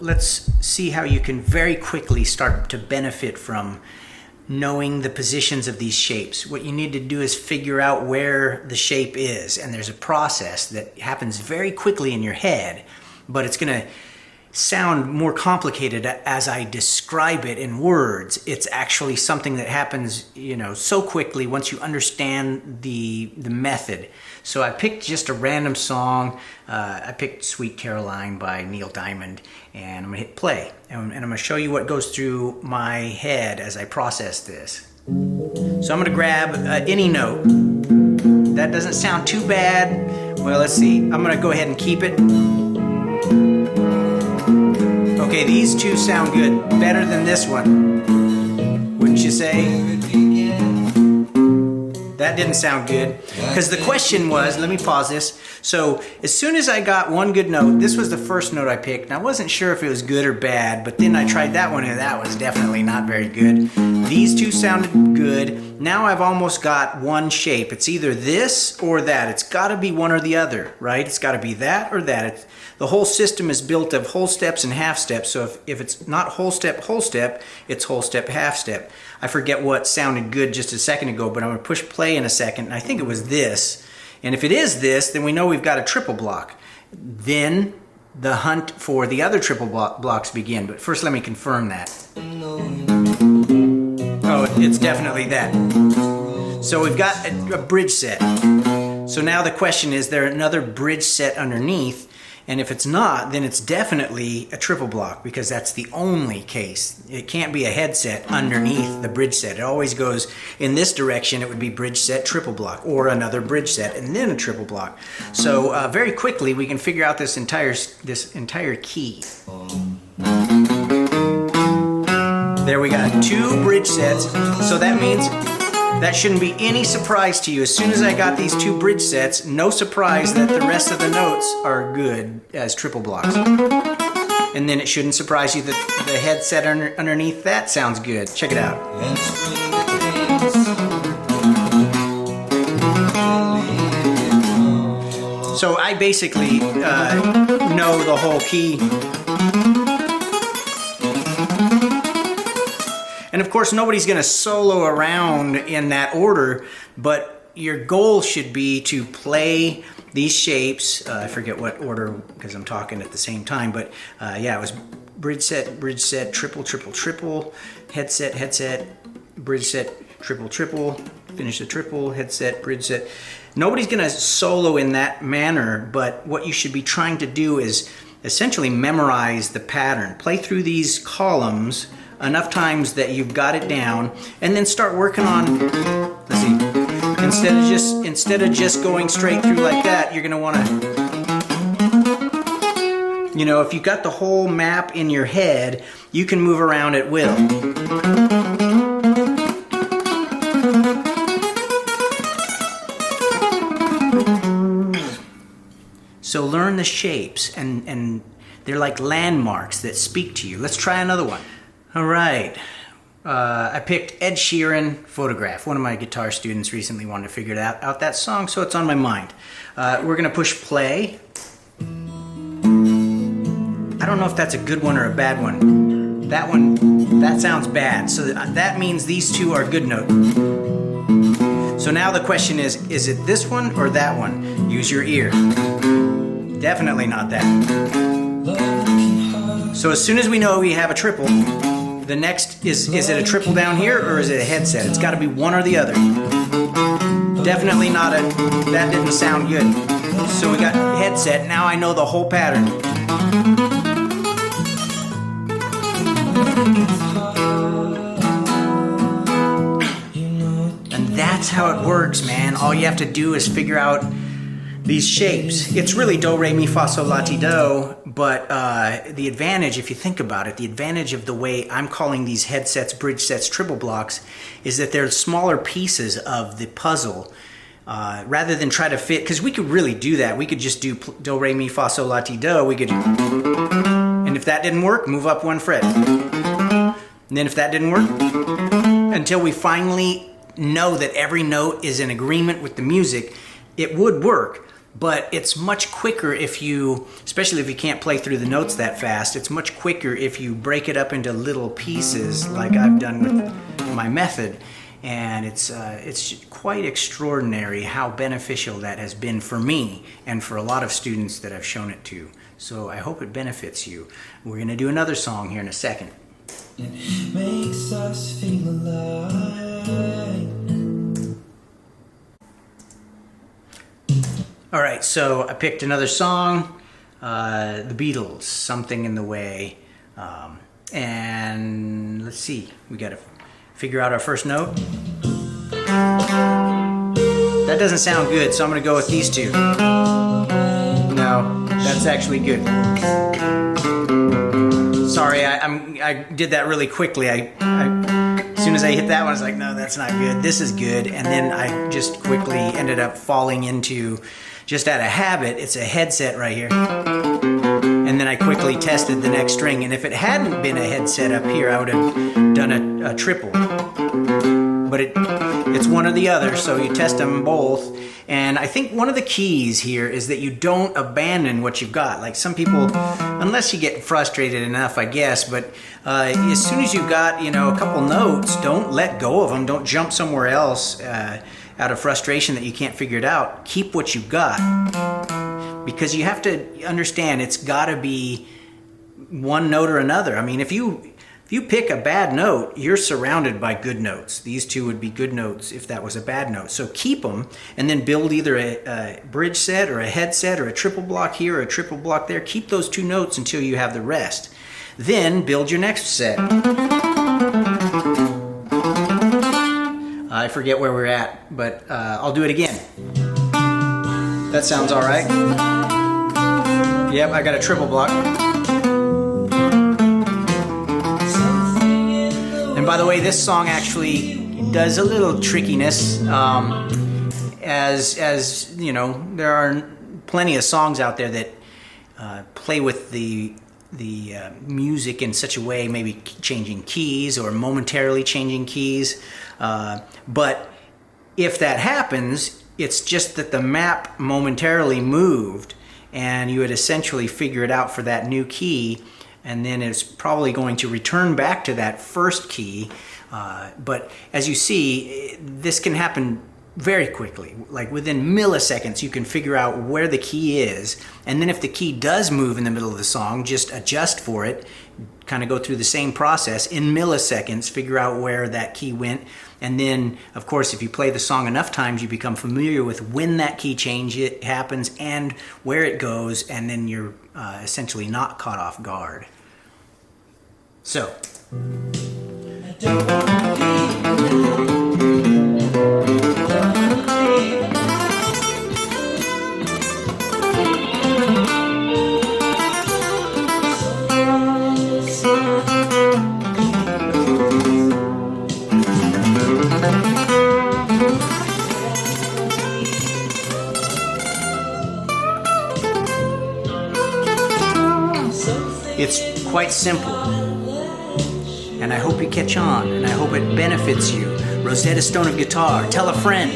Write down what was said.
let's see how you can very quickly start to benefit from knowing the positions of these shapes. What you need to do is figure out where the shape is, and there's a process that happens very quickly in your head, but it's going to sound more complicated as I describe it in words. It's actually something that happens, so quickly once you understand the method. So I picked just a random song. I picked Sweet Caroline by Neil Diamond, and I'm gonna hit play. And I'm gonna show you what goes through my head as I process this. So I'm gonna grab any note. That doesn't sound too bad. Well, let's see. I'm gonna go ahead and keep it. Okay, these two sound good, better than this one, wouldn't you say? That didn't sound good, because the question was, let me pause this. So as soon as I got one good note, this was the first note I picked, and I wasn't sure if it was good or bad, but then I tried that one, and that was definitely not very good. These two sounded good. Now I've almost got one shape. It's either this or that. It's gotta be one or the other, right? It's gotta be that or that. The whole system is built of whole steps and half steps, so if it's not whole step, it's whole step, half step. I forget what sounded good just a second ago, but I'm gonna push play in a second, and I think it was this. And if it is this, then we know we've got a triple block. Then the hunt for the other triple blocks begin, but first let me confirm that. Oh, it's definitely that. So we've got a bridge set. So now the question is there another bridge set underneath? And if it's not, then it's definitely a triple block, because that's the only case. It can't be a headset underneath the bridge set. It always goes in this direction. It would be bridge set, triple block, or another bridge set, and then a triple block. So very quickly, we can figure out this entire key. There we got two bridge sets. So that means that shouldn't be any surprise to you. As soon as I got these two bridge sets, no surprise that the rest of the notes are good as triple blocks. And then it shouldn't surprise you that the headset underneath that sounds good. Check it out. So I basically know the whole key. And of course, nobody's going to solo around in that order, but your goal should be to play these shapes. I forget what order because I'm talking at the same time, but yeah, it was bridge set, triple, triple, triple, headset, bridge set, triple, triple, finish the triple, headset, bridge set. Nobody's going to solo in that manner, but what you should be trying to do is essentially memorize the pattern. Play through these columns enough times that you've got it down, and then start working on, let's see, instead of just going straight through like that, you're gonna wanna, if you got the whole map in your head, you can move around at will. So learn the shapes, and they're like landmarks that speak to you. Let's try another one. All right, I picked Ed Sheeran, Photograph. One of my guitar students recently wanted to figure out that song, so it's on my mind. We're gonna push play. I don't know if that's a good one or a bad one. That sounds bad, so that means these two are good notes. So now the question is it this one or that one? Use your ear. Definitely not that. So as soon as we know we have a triple, the next is it a triple down here or is it a headset? It's got to be one or the other. Definitely not that didn't sound good. So we got headset. Now I know the whole pattern. And that's how it works, man. All you have to do is figure out these shapes. It's really do, re, mi, fa, sol, la, ti, do, but the advantage, if you think about it, the advantage of the way I'm calling these headsets, bridge sets, triple blocks, is that they're smaller pieces of the puzzle. Rather than try to fit, because we could really do that. We could just do do, re, mi, fa, sol, la, ti, do. We could, and if that didn't work, move up one fret. And then if that didn't work, until we finally know that every note is in agreement with the music, it would work. but it's much quicker if you, especially if you can't play through the notes that fast, it's much quicker if you break it up into little pieces like I've done with my method. And it's quite extraordinary how beneficial that has been for me and for a lot of students that I've shown it to. So I hope it benefits you. We're going to do another song here in a second. It makes us feel alive. All right, so I picked another song, the Beatles, Something in the Way. And let's see, we got to figure out our first note. That doesn't sound good, so I'm going to go with these two. No, that's actually good. Sorry, I did that really quickly. As soon as I hit that one, I was like, no, that's not good. This is good. And then I just quickly ended up falling into, just out of habit, it's a headset right here. And then I quickly tested the next string. And if it hadn't been a headset up here, I would have done a triple. But it's one or the other, so you test them both. And I think one of the keys here is that you don't abandon what you've got. Like some people, unless you get frustrated enough, I guess, but as soon as you've got, a couple notes, don't let go of them. Don't jump somewhere else out of frustration that you can't figure it out. Keep what you've got. Because you have to understand it's got to be one note or another. I mean, if you pick a bad note, you're surrounded by good notes. These two would be good notes if that was a bad note. So keep them and then build either a bridge set or a headset or a triple block here or a triple block there. Keep those two notes until you have the rest. Then build your next set. I forget where we're at, but I'll do it again. That sounds all right. Yep, I got a triple block. And by the way, this song actually does a little trickiness. As you know, there are plenty of songs out there that play with the music in such a way, maybe changing keys or momentarily changing keys. But if that happens, it's just that the map momentarily moved and you would essentially figure it out for that new key, and then it's probably going to return back to that first key. But as you see, this can happen very quickly. Like within milliseconds, you can figure out where the key is. And then if the key does move in the middle of the song, just adjust for it, kind of go through the same process in milliseconds, figure out where that key went. And then, of course, if you play the song enough times, you become familiar with when that key change happens and where it goes, and then you're essentially not caught off guard. So. It's quite simple, and I hope you catch on, and I hope it benefits you. Rosetta Stone of guitar, tell a friend.